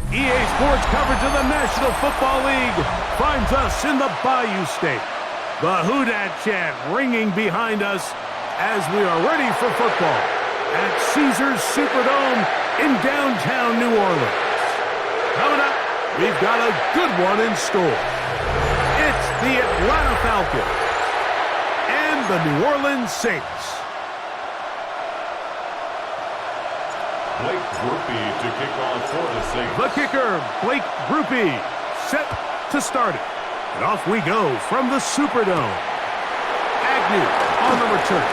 EA Sports coverage of the National Football League finds us in the Bayou State. The Who Dat chant ringing behind us as we are ready for football at Caesars Superdome in downtown New Orleans. Coming up, we've got a good one in store. It's the Atlanta Falcons and the New Orleans Saints. Blake Grupe to kick off for the Saints. The kicker, Blake Grupe, set to start it. And off we go from the Superdome. Agnew on the return.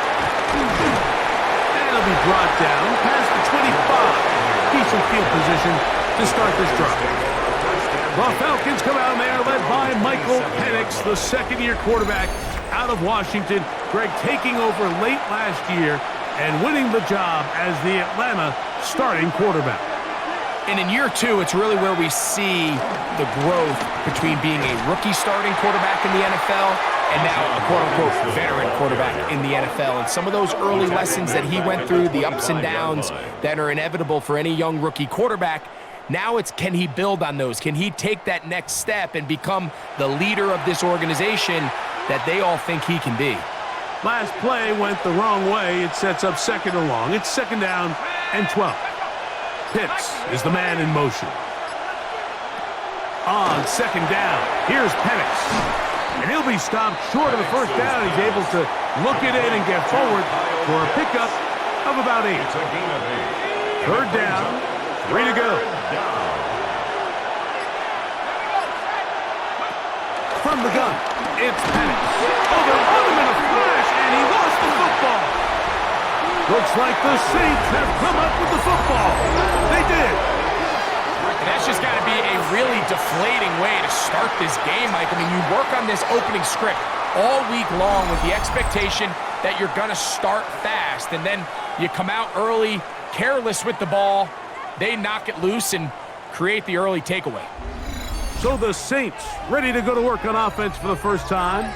And it'll be brought down past the 25. Decent field position to start this drive. The Falcons come out there led by Michael Penix, the second-year quarterback out of Washington. Greg taking over late last year and winning the job as the Atlanta starting quarterback. And in year two, it's really where we see the growth between being a rookie starting quarterback in the NFL and now a quote-unquote veteran quarterback in the NFL. And some of those early lessons that he went through, the ups and downs that are inevitable for any young rookie quarterback, now it's can he build on those? Can he take that next step and become the leader of this organization that they all think he can be? Last play went the wrong way. It sets up second and long. It's second down and 12. Pitts is the man in motion. On second down, here's Penix. And he'll be stopped short of the first down. He's able to look it in and get forward for a pickup of about 8. Third down, 3 to go. From the gun, it's Penix. Oh, they're on him in a flash, and he lost the football. Looks like the Saints have come up with the football. They did. And that's just got to be a really deflating way to start this game, Mike. I mean, you work on this opening script all week long with the expectation that you're going to start fast, and then you come out early, careless with the ball. They knock it loose and create the early takeaway. So the Saints ready to go to work on offense for the first time.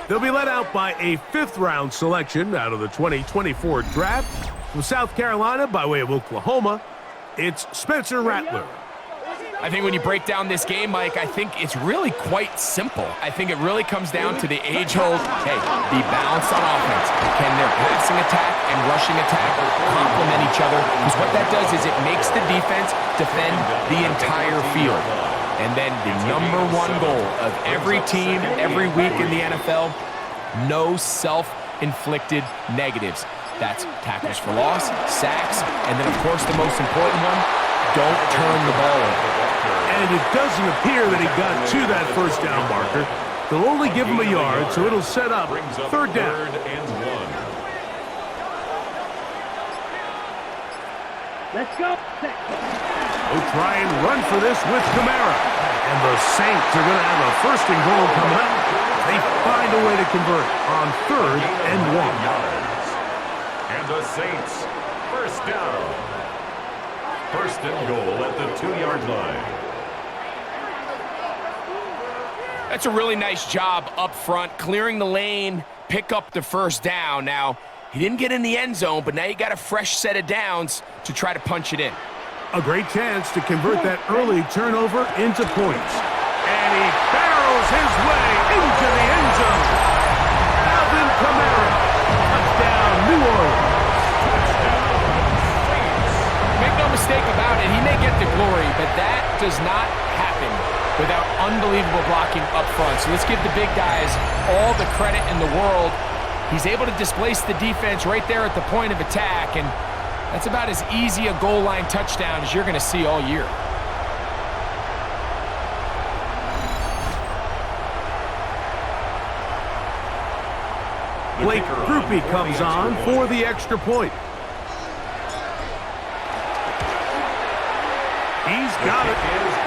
They'll be led out by a 5th-round selection out of the 2024 draft. From South Carolina by way of Oklahoma, it's Spencer Rattler. I think when you break down this game, Mike, I think it's really quite simple. I think it really comes down to the age-old, hey, be balanced on offense. Can their passing attack and rushing attack complement each other? Because what that does is it makes the defense defend the entire field. And then the #1 goal of every team, every week in the NFL, no self-inflicted negatives. That's tackles for loss, sacks, and then, of course, the most important one, don't turn the ball over. And it doesn't appear that he got to that first down marker. They'll only give him a yard, so it'll set up third down. Let's go. They'll try and run for this with Kamara. And the Saints are going to have a first and goal coming up. They find a way to convert on 3rd and 1. And the Saints, first down. First and goal at the 2-yard line. That's a really nice job up front, clearing the lane, pick up the first down. Now, he didn't get in the end zone, but now you got a fresh set of downs to try to punch it in. A great chance to convert that early turnover into points. And he barrels his way into the end zone. Alvin Kamara, touchdown New Orleans. Make no mistake about it, he may get the glory, but that does not happen without unbelievable blocking up front. So let's give the big guys all the credit in the world. He's able to displace the defense right there at the point of attack, and that's about as easy a goal line touchdown as you're going to see all year. Blake Grupe comes on for the extra point. He's got it.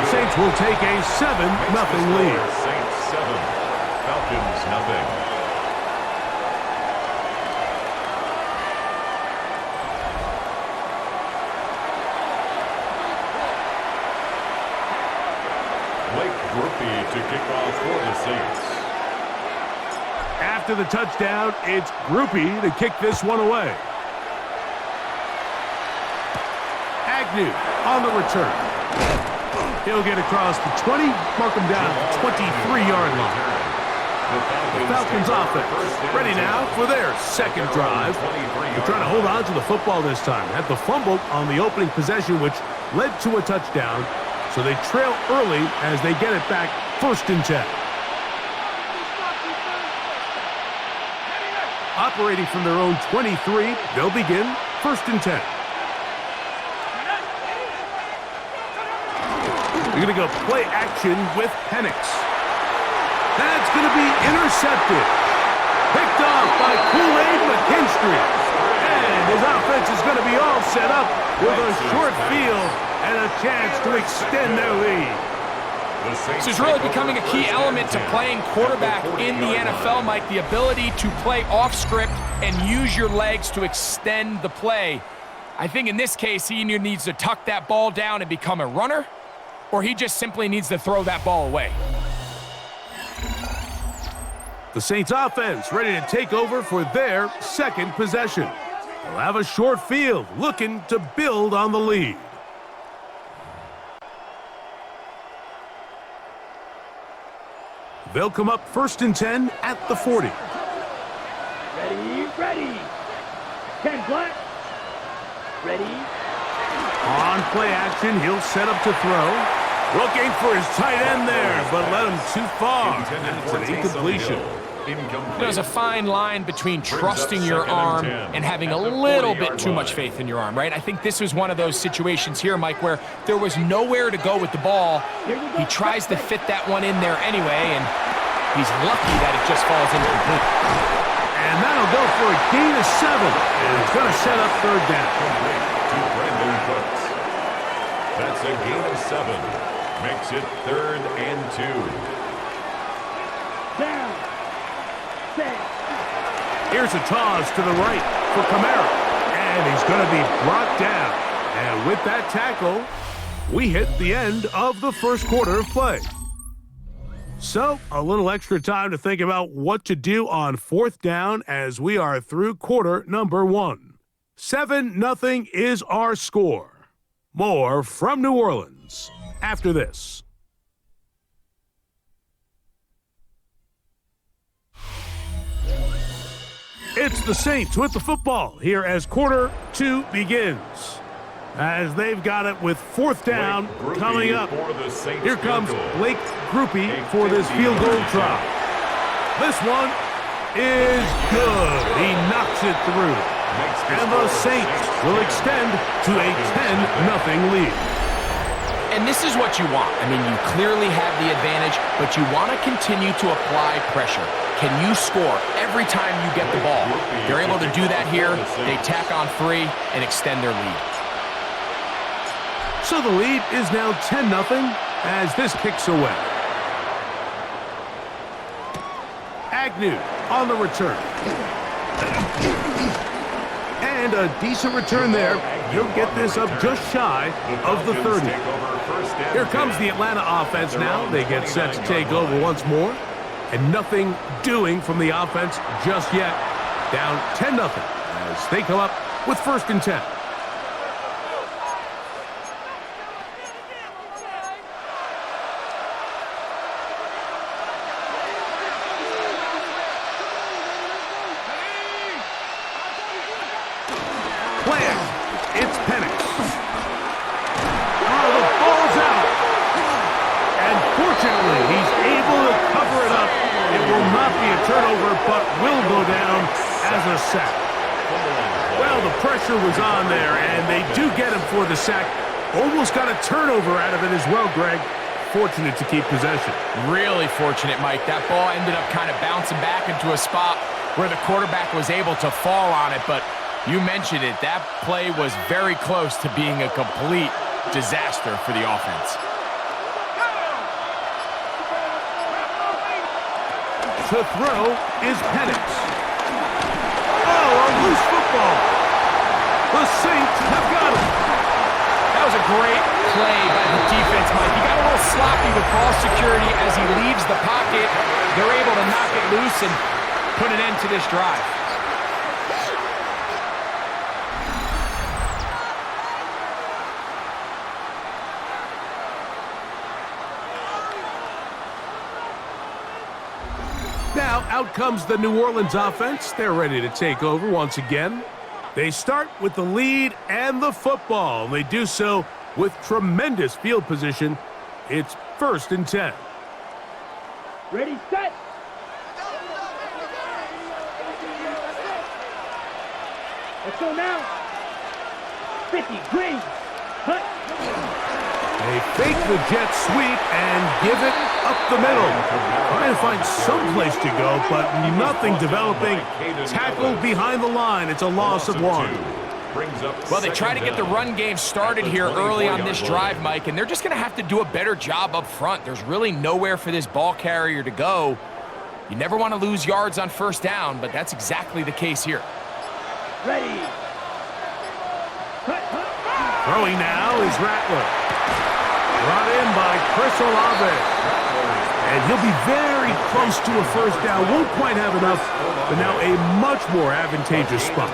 The Saints will take a 7-0 lead. Saints 7, Falcons 0. To kick off for the Saints. After the touchdown, it's Grupe to kick this one away. Agnew on the return. He'll get across the 20, mark him down at the 23-yard line. The Falcons offense ready now for their second drive. They're trying to hold on to the football this time. Had the fumble on the opening possession, which led to a touchdown. So they trail early as they get it back, 1st and 10. Operating from their own 23, they'll begin 1st and 10. They're going to go play action with Penix. That's going to be intercepted. Picked off by Kool-Aid McKinstry. And his offense is going to be all set up with a short field and a chance to extend their lead. This is really becoming a key element to playing quarterback in the NFL, Mike, the ability to play off script and use your legs to extend the play. I think in this case, he either needs to tuck that ball down and become a runner, or he just simply needs to throw that ball away. The Saints offense ready to take over for their second possession. They'll have a short field looking to build on the lead. They'll come up 1st and 10 at the 40. Ready. 10 black. Ready. On play action, he'll set up to throw. Looking for his tight end there, but led him too far. That's an incompletion. There's a fine line between trusting your arm and having a little bit too much faith in your arm, right? I think this was one of those situations here, Mike, where there was nowhere to go with the ball. He tries to fit that one in there anyway, and he's lucky that it just falls incomplete. And that'll go for a gain of 7, and it's going to set up 3rd down. That's a gain of 7. Makes it 3rd and 2. Down. Here's a toss to the right for Kamara. And he's going to be brought down. And with that tackle, we hit the end of the first quarter of play. So, a little extra time to think about what to do on 4th down as we are through quarter number 1. 7-0 is our score. More from New Orleans after this. It's the Saints with the football here as quarter 2 begins. As they've got it with 4th down coming up. Here comes Blake Groupie for this field goal try. This one is good. He knocks it through. And the Saints will extend to a 10-0 lead. And this is what you want. I mean, you clearly have the advantage, but you want to continue to apply pressure. Can you score every time you get the ball? They're able to do that here. They tack on 3 and extend their lead. So the lead is now 10-0 as this kicks away. Agnew on the return. And a decent return there. He'll get this up just shy of the 30. Here comes the Atlanta offense now. They get set to take over once more. And nothing doing from the offense just yet. Down 10-0 as they come up with 1st and 10. It's Penix. Oh, the ball's out. And fortunately, he's able to cover it up. It will not be a turnover, but will go down as a sack. Well, the pressure was on there, and they do get him for the sack. Almost got a turnover out of it as well, Greg. Fortunate to keep possession. Really fortunate, Mike. That ball ended up kind of bouncing back into a spot where the quarterback was able to fall on it, but you mentioned it. That play was very close to being a complete disaster for the offense. To throw is Penix. Oh, a loose football. The Saints have got it. That was a great play by the defense, Mike. He got a little sloppy with ball security as he leaves the pocket. They're able to knock it loose and put an end to this drive. now, out comes the New Orleans offense. They're ready to take over once again. They start with the lead and the football. They do so with tremendous field position. It's 1st and 10. Ready, set. Let's go now. 50, green, cut. They fake the jet sweep and give it up the middle. Trying to find some place to go, but nothing developing. Tackled behind the line. It's a loss of 1. Well, they try to get the run game started here early on this drive, Mike, and they're just going to have to do a better job up front. There's really nowhere for this ball carrier to go. You never want to lose yards on 1st down, but that's exactly the case here. Ready. Cut. Throwing now is Rattler. Brought in by Chris Olave. And he'll be very close to a 1st down. Won't quite have enough, but now a much more advantageous spot.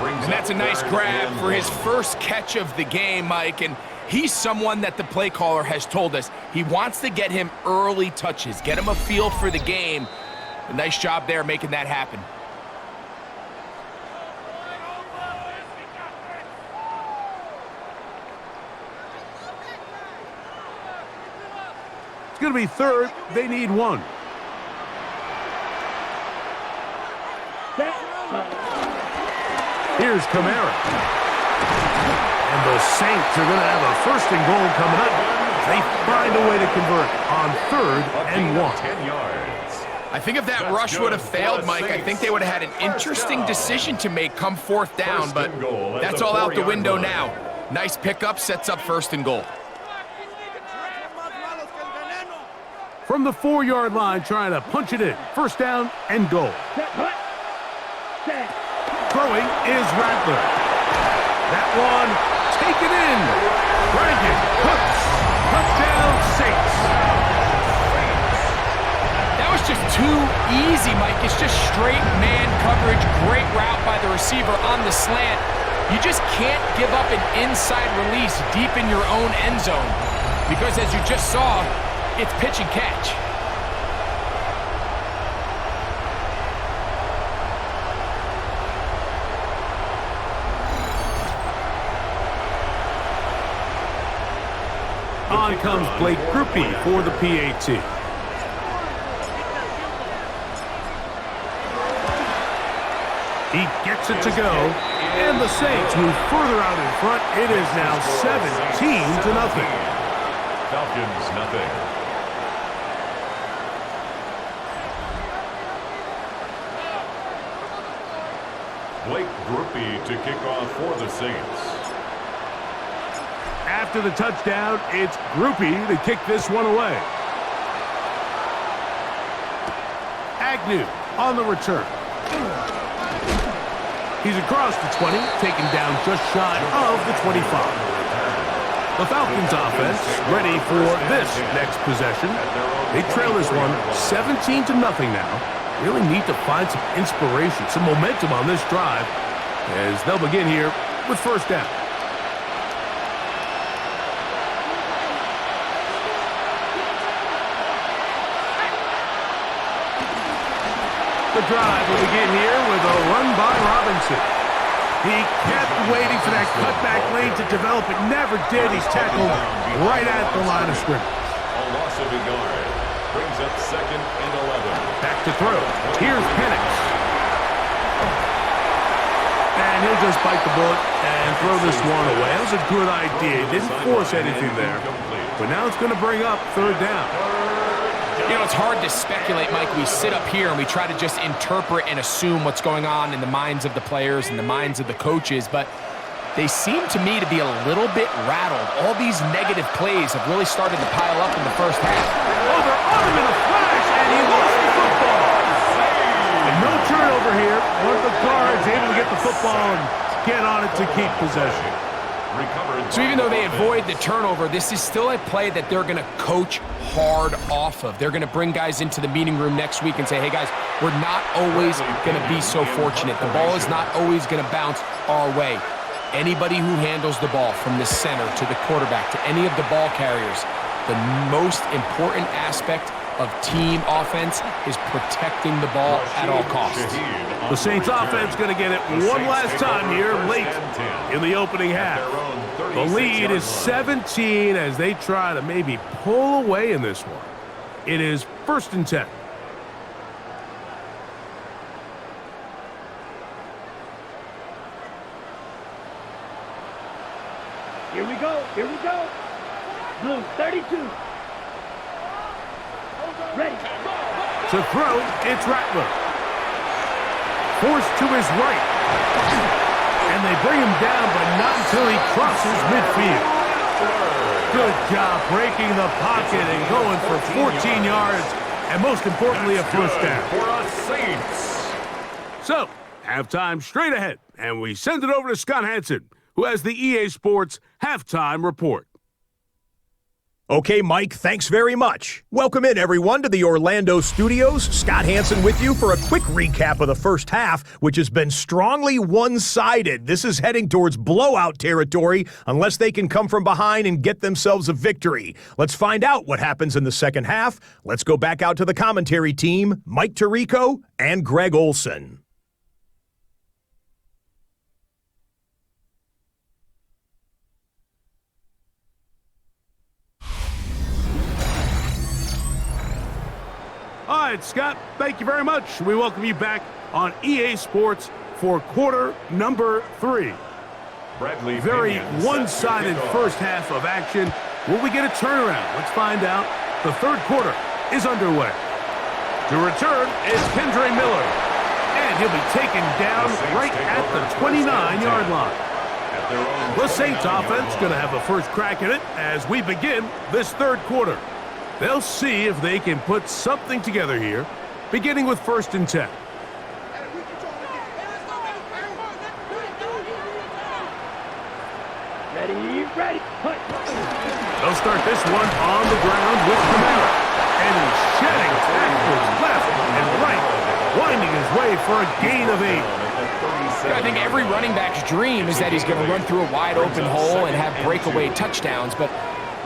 And that's a nice grab for his first catch of the game, Mike. And he's someone that the play caller has told us he wants to get him early touches, get him a feel for the game. A nice job there making that happen. It's going to be 3rd. They need 1. Here's Kamara. And the Saints are going to have a 1st and goal coming up. They find a way to convert on 3rd and 1. 10 yards. I think if that rush would have failed, Mike, I think they would have had an interesting decision to make come 4th down, but that's all out the window now. Nice pickup, sets up 1st and goal. From the 4-yard line, trying to punch it in. 1st down and goal. Throwing is Rattler. That one taken in. Rankin hooks. Touchdown Saints. That was just too easy, Mike. It's just straight man coverage. Great route by the receiver on the slant. You just can't give up an inside release deep in your own end zone because, as you just saw, it's pitch and catch. On comes Blake Groupie for the PAT. He gets it to go, and the Saints move further out in front. It is now 17-0. Falcons, nothing. Blake Groupie to kick off for the Saints. After the touchdown, it's Groupie to kick this one away. Agnew on the return. He's across the 20, taken down just shy of the 25. The Falcons offense ready for this next possession. They trail this one 17-0 now. Really need to find some inspiration, some momentum on this drive as they'll begin here with 1st down. The drive will begin here with a run by Robinson. He kept waiting for that cutback lane to develop. It never did. He's tackled right at the line of scrimmage. A loss of a yard. Brings up 2nd and 11. Back to throw. Here's Penix. And he'll just bite the bullet and throw this one away. That was a good idea. He didn't force anything there. But now it's going to bring up 3rd down. You know, it's hard to speculate, Mike. We sit up here and we try to just interpret and assume what's going on in the minds of the players and the minds of the coaches, but they seem to me to be a little bit rattled. All these negative plays have really started to pile up in the 1st half. Oh, they're on him in a flash, and he lost the football. And no turnover here. One of the guards able to get the football and get on it to keep possession. So even though they avoid the turnover, this is still a play that they're going to coach hard off of. They're going to bring guys into the meeting room next week and say, hey, guys, we're not always going to be so fortunate. The ball is not always going to bounce our way. Anybody who handles the ball from the center to the quarterback to any of the ball carriers, the most important aspect of team offense is protecting the ball at all costs. The Saints offense going to get it one last time here late in the opening half. The lead is 17 as they try to maybe pull away in this one. It is 1st and 10. Here we go. Here we go. Blue 32. Ready. To throw, it's Rattler. Forced to his right. And they bring him down, but not until he crosses midfield. Good job breaking the pocket and going for 14 yards, and most importantly, a first down. For us Saints. So, halftime straight ahead, and we send it over to Scott Hanson, who has the EA Sports halftime report. Okay, Mike, thanks very much. Welcome in, everyone, to the Orlando studios. Scott Hanson with you for a quick recap of the first half, which has been strongly one-sided. This is heading towards blowout territory unless they can come from behind and get themselves a victory. Let's find out what happens in the second half. Let's go back out to the commentary team, Mike Tirico and Greg Olson. All right, Scott, thank you very much. We welcome you back on EA Sports for quarter number 3. Bradley Very Pinion one-sided set to kick off. first half of action. Will we get a turnaround? Let's find out. The third quarter is underway. To return is Kendre Miller. And he'll be taken down right at the 29-yard line. At their own The Saints 29-yard offense line. going to have the first crack at it as we begin this third quarter. They'll see if they can put something together here, beginning with 1st and 10. Ready. Hunt. They'll start this one on the ground with Kamara. And he's shedding tackles left and right, winding his way for a gain of 8. I think every running back's dream is that he's going to run through a wide-open hole and have breakaway touchdowns, but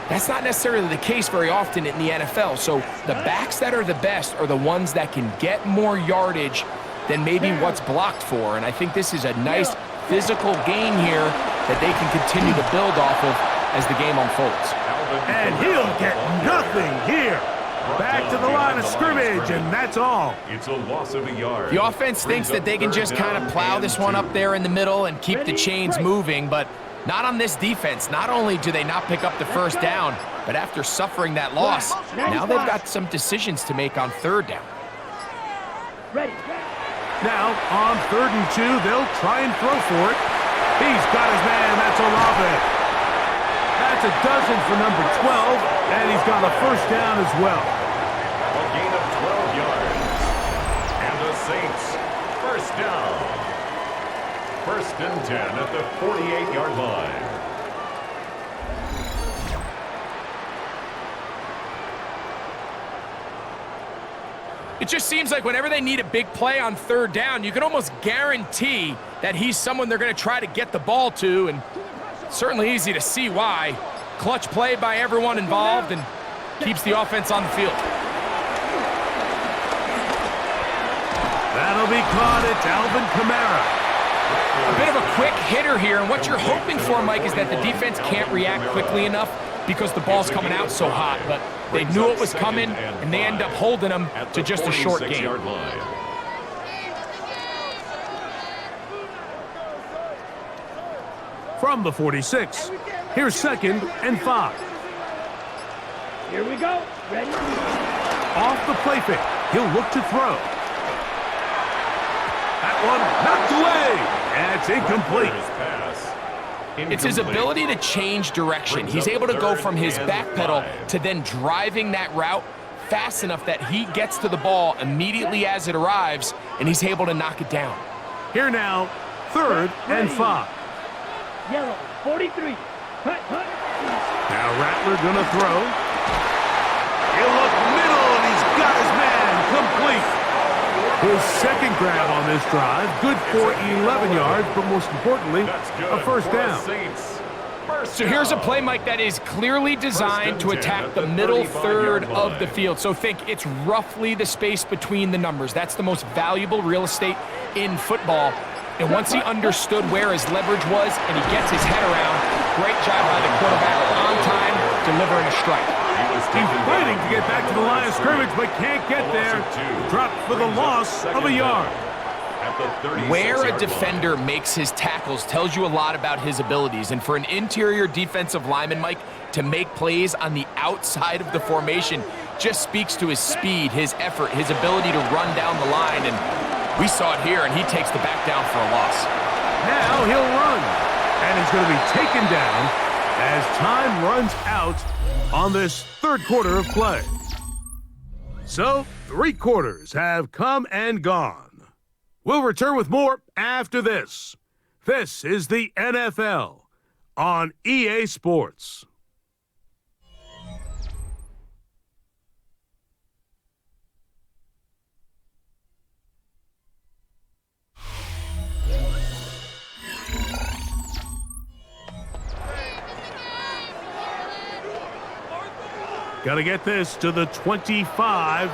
that's not necessarily the case very often in the NFL. So the backs that are the best are the ones that can get more yardage than maybe what's blocked for. And I think this is a nice physical gain here that they can continue to build off of as the game unfolds. And he'll get nothing here. Back to the line of scrimmage, and that's all. It's a loss of a yard. The offense thinks that they can just kind of plow this one up there in the middle and keep the chains moving, but not on this defense. Not only do they not pick up the first down, but after suffering that loss, now they've got some decisions to make on third down. Ready. Now, on 3rd and 2, they'll try and throw for it. He's got his man. That's Olave. That's a dozen for number 12, and he's got a first down as well. A gain of 12 yards. And the Saints, first down. 1st and 10 at the 48-yard line. It just seems like whenever they need a big play on third down, you can almost guarantee that he's someone they're going to try to get the ball to, and certainly easy to see why. Clutch play by everyone involved and keeps the offense on the field. That'll be caught. It's Alvin Kamara. A bit of a quick hitter here, and what you're hoping for, Mike, is that the defense can't react quickly enough because the ball's coming out so hot, but they knew it was coming, and they end up holding them to just a short gain. From the 46, here's 2nd and 5. Here we go. Ready. Off the play fake, he'll look to throw. That one knocked away. And it's incomplete. It's his ability to change direction. He's able to go from his back pedal to then driving that route fast enough that he gets to the ball immediately as it arrives, and he's able to knock it down. Here now, 3rd and 5. Yellow 43. Hunt. Now Rattler gonna throw. He'll look middle, and he's got his man complete. His 2nd grab on this drive, good for 11 yards, but most importantly, a first down. So here's a play, Mike, that is clearly designed to attack the middle third of the field. So think it's roughly the space between the numbers. That's the most valuable real estate in football. And once he understood where his leverage was and he gets his head around, great job by the quarterback on time, delivering a strike. He's fighting to get back to the line of scrimmage, but can't get there. Dropped for the loss of a yard. Where a defender makes his tackles tells you a lot about his abilities. And for an interior defensive lineman, Mike, to make plays on the outside of the formation just speaks to his speed, his effort, his ability to run down the line. And we saw it here, and he takes the back down for a loss. Now he'll run, and he's going to be taken down as time runs out on this third quarter of play. So, 3 quarters have come and gone. We'll return with more after this. This is the NFL on EA Sports. Got to get this to the 25.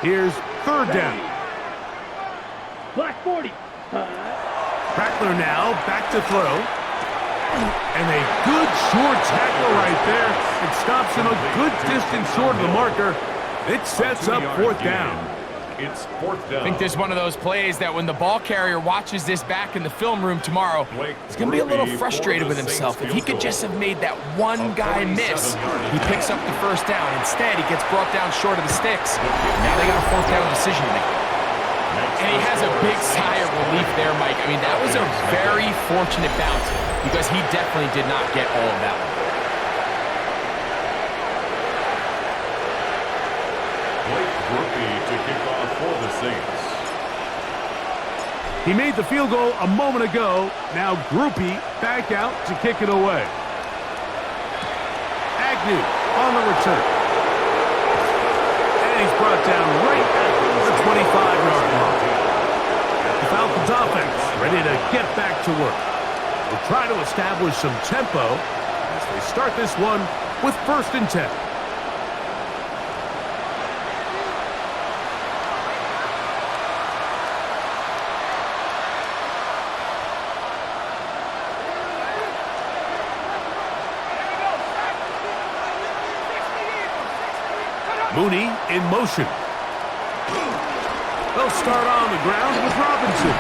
Here's third down. Black 40. Crackler now back to throw. And a good short tackle right there. It stops him a good distance short of the marker. It sets up fourth down. It's fourth down. I think this is one of those plays that when the ball carrier watches this back in the film room tomorrow, he's going to be a little frustrated with himself. If he could just have made that one guy miss, he picks up the first down. Instead, he gets brought down short of the sticks. Now they got a fourth down decision to make. And he has a big sigh of relief there, Mike. I mean, that was a very fortunate bounce because he definitely did not get all of that one. To kick off for the Saints. He made the field goal a moment ago. Now Groupie back out to kick it away. Agnew on the return. And he's brought down right at the 25-yard line. The Falcons offense ready to get back to work. They'll try to establish some tempo as they start this one with 1st and 10. Mooney in motion. They'll start on the ground with Robinson.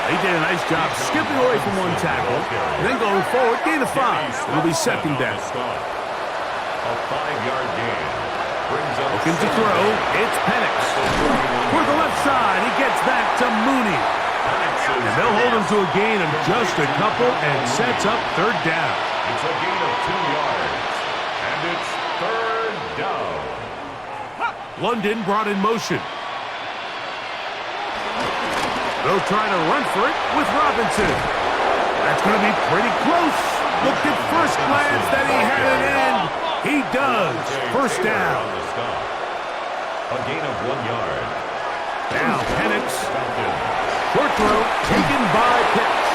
They did a nice job skipping away from one tackle, and then going forward, gain of 5. It'll be second down. A 5-yard gain. Looking to throw, it's Penix. For the left side, he gets that to Mooney. And they'll hold him to a gain of just a couple and sets up third down. It's a gain of 2 yards. And it's third down. London brought in motion. They'll try to run for it with Robinson. That's going to be pretty close. Looked at first glance that he had it in. He does. First down. A gain of 1 yard. Now Penix. Short throw taken by Pitts.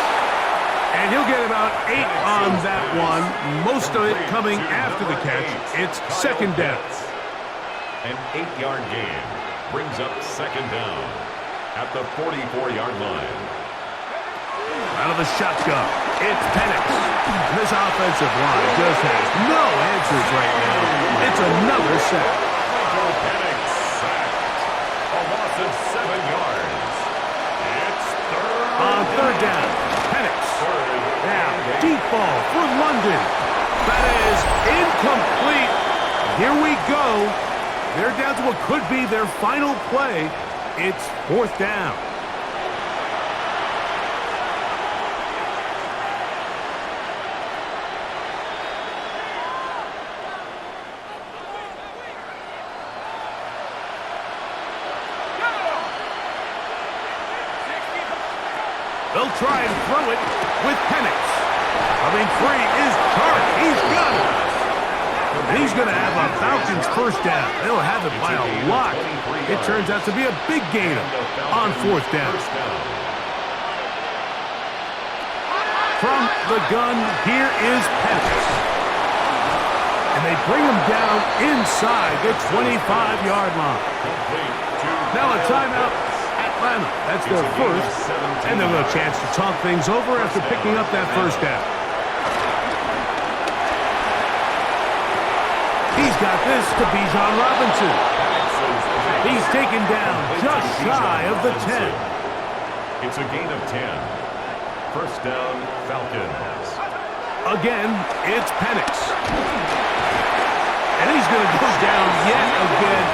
And he'll get about 8 on that one. Most of it coming after the catch. It's second down. An 8-yard gain brings up second down at the 44-yard line. Out of the shotgun, it's Penix. This offensive line just has no answers right now. It's another sack. Michael Penix sacked. A loss of 7 yards. It's third down. Penix. Now, deep ball for London. That is incomplete. Here we go. They're down to what could be their final play. It's fourth down. They'll try and throw it with Penix. Coming free is Chark. He's got it. And he's going to have a Falcons first down. They'll have it by a lot. It turns out to be a big gainer on fourth down. From the gun, here is Penix. And they bring him down inside the 25-yard line. Now a timeout, Atlanta. That's their first. And they'll have a chance to talk things over after picking up that first down. He's got this to Bijan Robinson. He's taken down just shy of the 10. It's a gain of 10. First down, Falcons. Again, it's Penix. And he's going to go down yet again.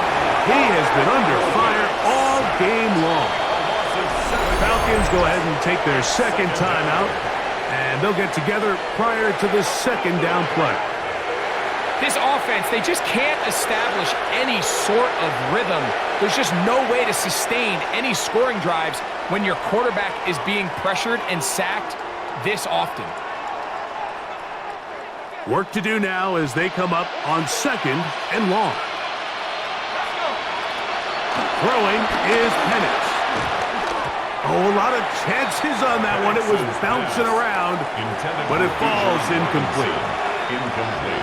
He has been under fire all game long. Falcons go ahead and take their second timeout, and they'll get together prior to the second down play. This offense, they just can't establish any sort of rhythm. There's just no way to sustain any scoring drives when your quarterback is being pressured and sacked this often. Work to do now as they come up on second and long. Throwing is Penix. Oh, a lot of chances on that one. It was bouncing around, but it falls incomplete.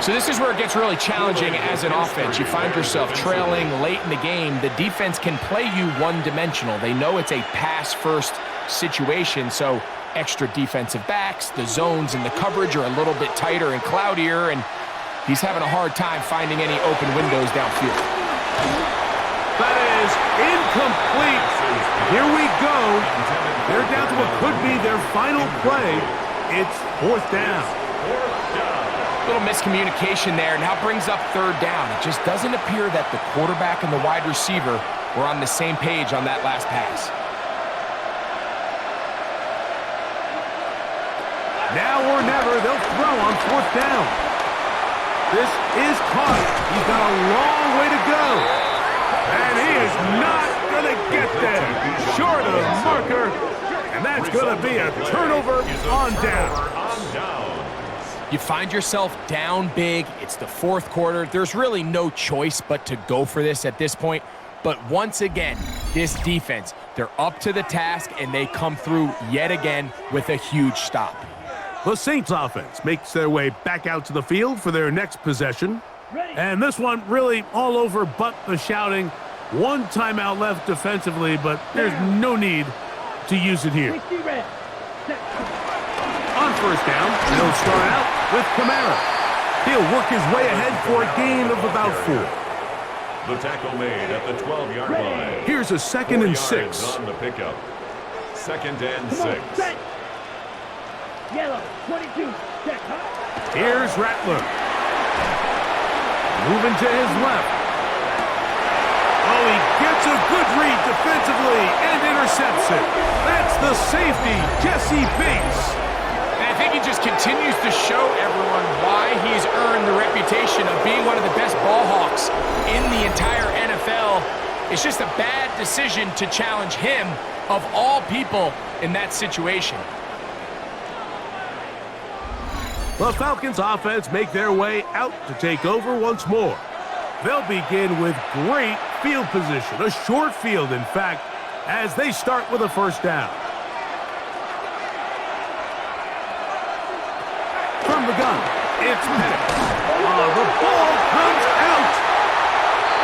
So this is where it gets really challenging as an offense. You find yourself trailing late in the game. The defense can play you one-dimensional. They know it's a pass-first situation, so extra defensive backs, the zones and the coverage are a little bit tighter and cloudier, and he's having a hard time finding any open windows downfield. That is incomplete. Here we go. They're down to what could be their final play. It's fourth down. Little miscommunication there. Now brings up third down. It just doesn't appear that the quarterback and the wide receiver were on the same page on that last pass. Now or never, they'll throw on fourth down. This is caught. He's got a long way to go. And he is not going to get there. Short of the marker. And that's going to be a turnover on down. You find yourself down big. It's the fourth quarter. There's really no choice but to go for this at this point. But once again, this defense, they're up to the task, and they come through yet again with a huge stop. The Saints offense makes their way back out to the field for their next possession. And this one really all over but the shouting. One timeout left defensively, but there's no need to use it here. On first down, they'll start out with Kamara. He'll work his way ahead for a gain of about 4. The tackle made at the 12-yard line. Here's a second and 6. On the pickup. Second and 6. Yellow, 22, check. Here's Rattler. Moving to his left. Oh, he gets a good read defensively and intercepts it. That's the safety, Jesse Bates. And I think he just continues to show everyone why he's earned the reputation of being one of the best ball hawks in the entire NFL. It's just a bad decision to challenge him, of all people, in that situation. The Falcons offense make their way out to take over once more. They'll begin with great field position, a short field, in fact, as they start with a first down. From the gun, it's Penix. The ball comes out,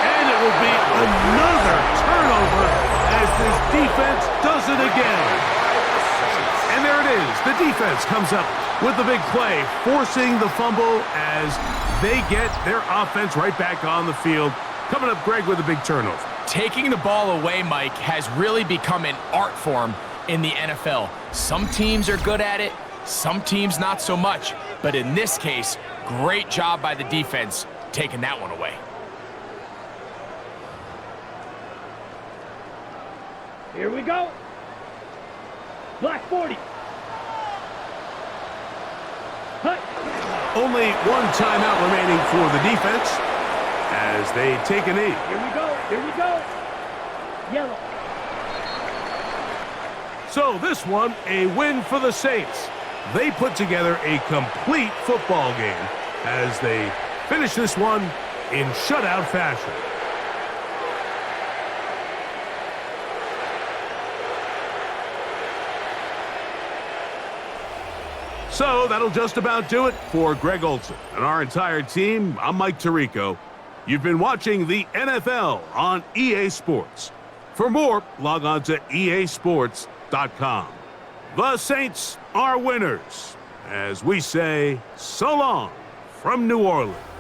and it will be another turnover as this defense does it again. And there it is. The defense comes up with the big play, forcing the fumble as they get their offense right back on the field. Coming up, Greg, with a big turnover. Taking the ball away, Mike, has really become an art form in the NFL. Some teams are good at it, some teams not so much. But in this case, great job by the defense taking that one away. Here we go. Black 40. Hut. Only one timeout remaining for the defense as they take a knee. Here we go. Here we go. Yellow. So this one, a win for the Saints. They put together a complete football game as they finish this one in shutout fashion. So that'll just about do it for Greg Olson and our entire team. I'm Mike Tirico. You've been watching the NFL on EA Sports. For more, log on to easports.com. The Saints are winners, as we say so long from New Orleans.